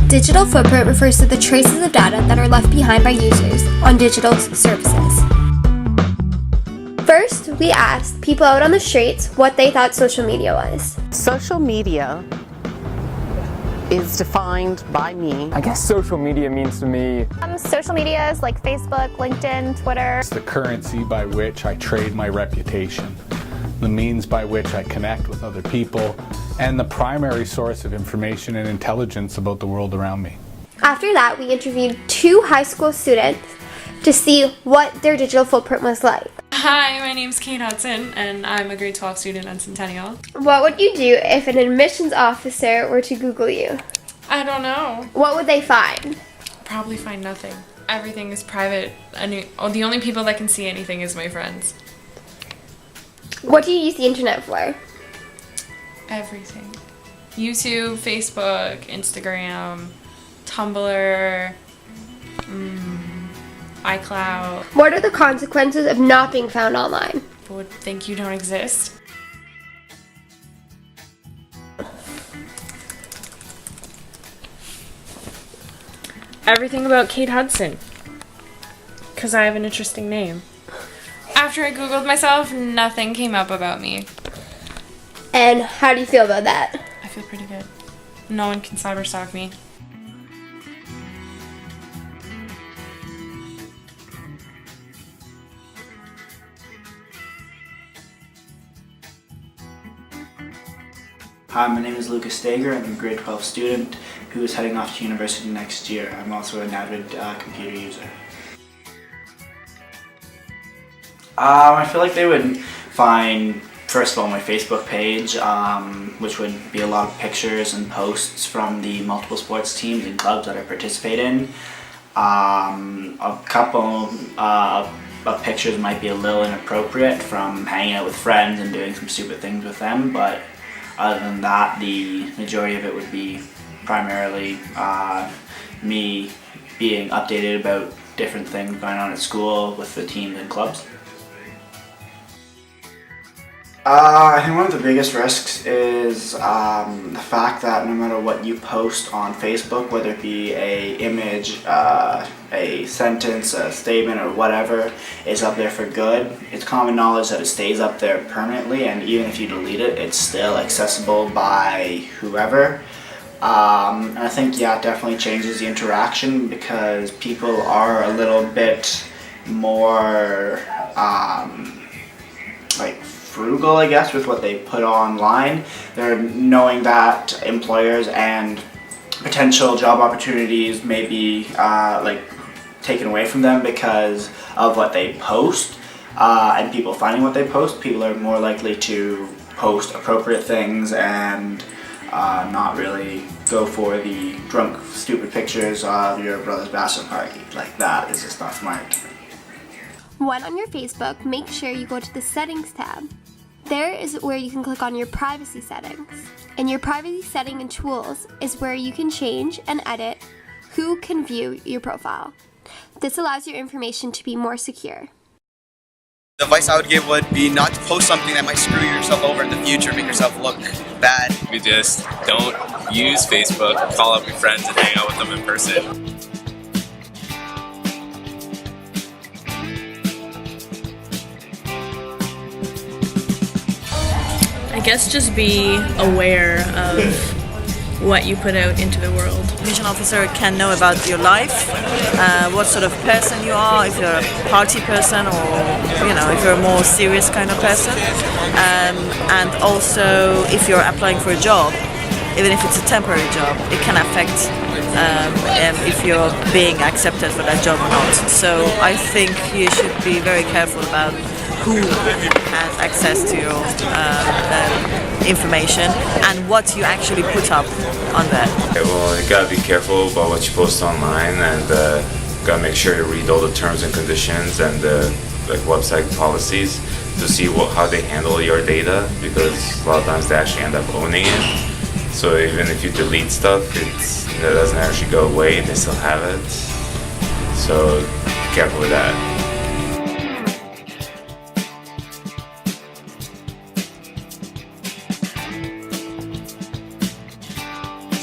Digital footprint refers to the traces of data that are left behind by users on digital services. First, we asked people out on the streets what they thought social media was. Social media is defined by me. I guess social media means to me Social media is like Facebook, LinkedIn, Twitter. It's the currency by which I trade my reputation, the means by which I connect with other people, and the primary source of information and intelligence about the world around me. After that, we interviewed 2 high school students to see what their digital footprint was like. Hi, my name's Kate Hudson, and I'm a grade 12 student at Centennial. What would you do if an admissions officer were to Google you? I don't know. What would they find? Probably find nothing. Everything is private, and the only people that can see anything is my friends. What do you use the internet for? Everything. YouTube, Facebook, Instagram, Tumblr, iCloud. What are the consequences of not being found online? People would think you don't exist. Everything about Kate Hudson. Because I have an interesting name. After I googled myself, nothing came up about me. And how do you feel about that? I feel pretty good. No one can cyberstalk me. Hi, my name is Lucas Stager. I'm a grade 12 student who is heading off to university next year. I'm also an avid computer user. I feel like they would find, first of all, my Facebook page, which would be a lot of pictures and posts from the multiple sports teams and clubs that I participate in. A couple of pictures might be a little inappropriate from hanging out with friends and doing some stupid things with them, but other than that, the majority of it would be primarily me being updated about different things going on at school with the teams and clubs. I think one of the biggest risks is the fact that no matter what you post on Facebook, whether it be a image, a sentence, a statement, or whatever, is up there for good. It's common knowledge that it stays up there permanently, and even if you delete it, it's still accessible by whoever. And I think, yeah, it definitely changes the interaction because people are a little bit more frugal, I guess, with what they put online. They're knowing that employers and potential job opportunities may be taken away from them because of what they post, and people finding what they post. People are more likely to post appropriate things and not really go for the drunk, stupid pictures of your brother's bachelor party. Like, that is just not smart. When on your Facebook, make sure you go to the Settings tab. There is where you can click on your privacy settings. And your privacy setting and tools is where you can change and edit who can view your profile. This allows your information to be more secure. The advice I would give would be not to post something that might screw yourself over in the future, make yourself look bad. We just don't use Facebook, call up your friends and hang out with them in person. I guess just be aware of what you put out into the world. Mission officer can know about your life, what sort of person you are, if you're a party person or if you're a more serious kind of person, and also if you're applying for a job, even if it's a temporary job, it can affect if you're being accepted for that job or not. So I think you should be very careful about who has access to your information and what you actually put up on there. Okay, well, you gotta be careful about what you post online, and gotta make sure you read all the terms and conditions and website policies to see how they handle your data, because a lot of times they actually end up owning it. So even if you delete stuff, it doesn't actually go away; they still have it. So be careful with that.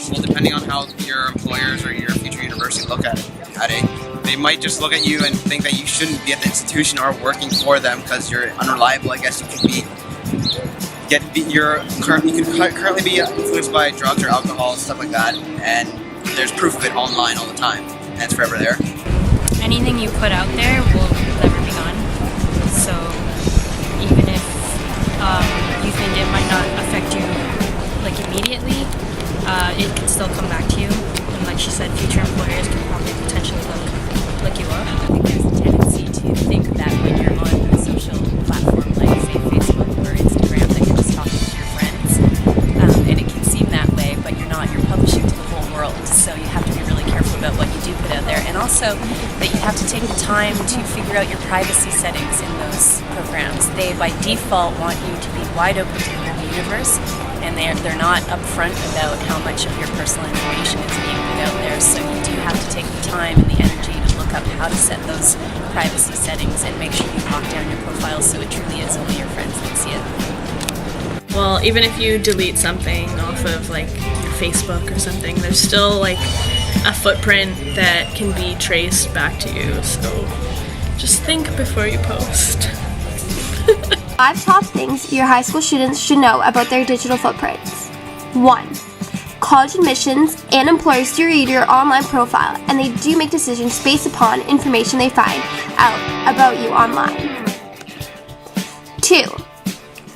well, depending on how your employers or your future university look at it, they might just look at you and think that you shouldn't be at the institution or working for them because you're unreliable. I guess you could be. You could currently be influenced by drugs or alcohol and stuff like that, and there's proof of it online all the time, and it's forever there. Anything you put out there will never be gone. So even if you think it might not affect you like immediately, it can still come back to you. And like she said, future employers can probably potentially look you up. I think there's a tendency to think that when you're on a social platform like say Facebook or Instagram that you're just talking to your friends, and it can seem that way, but you're not. You're publishing to the whole world, so you have to be really careful about what you do put out there, and also that you have to take the time to figure out your privacy settings in those programs. They by default want you to be wide open to the whole universe, and they're not upfront about how much of your personal information is being put out there, so you do have to take the time and the energy to look up how to set those privacy settings and make sure you lock down your profile so it truly is only your friends that see it. Well, even if you delete something off of like your Facebook or something, there's still like a footprint that can be traced back to you, so just think before you post. 5 top things your high school students should know about their digital footprints. 1. College admissions and employers do read your online profile, and they do make decisions based upon information they find out about you online. 2.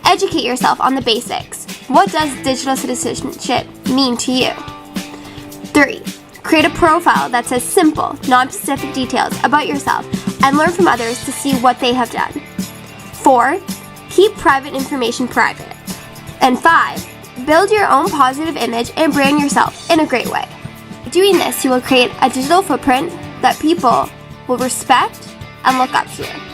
Educate yourself on the basics. What does digital citizenship mean to you? 3. Create a profile that says simple, non-specific details about yourself and learn from others to see what they have done. 4. Keep private information private. And 5. Build your own positive image and brand yourself in a great way. By doing this, you will create a digital footprint that people will respect and look up to you.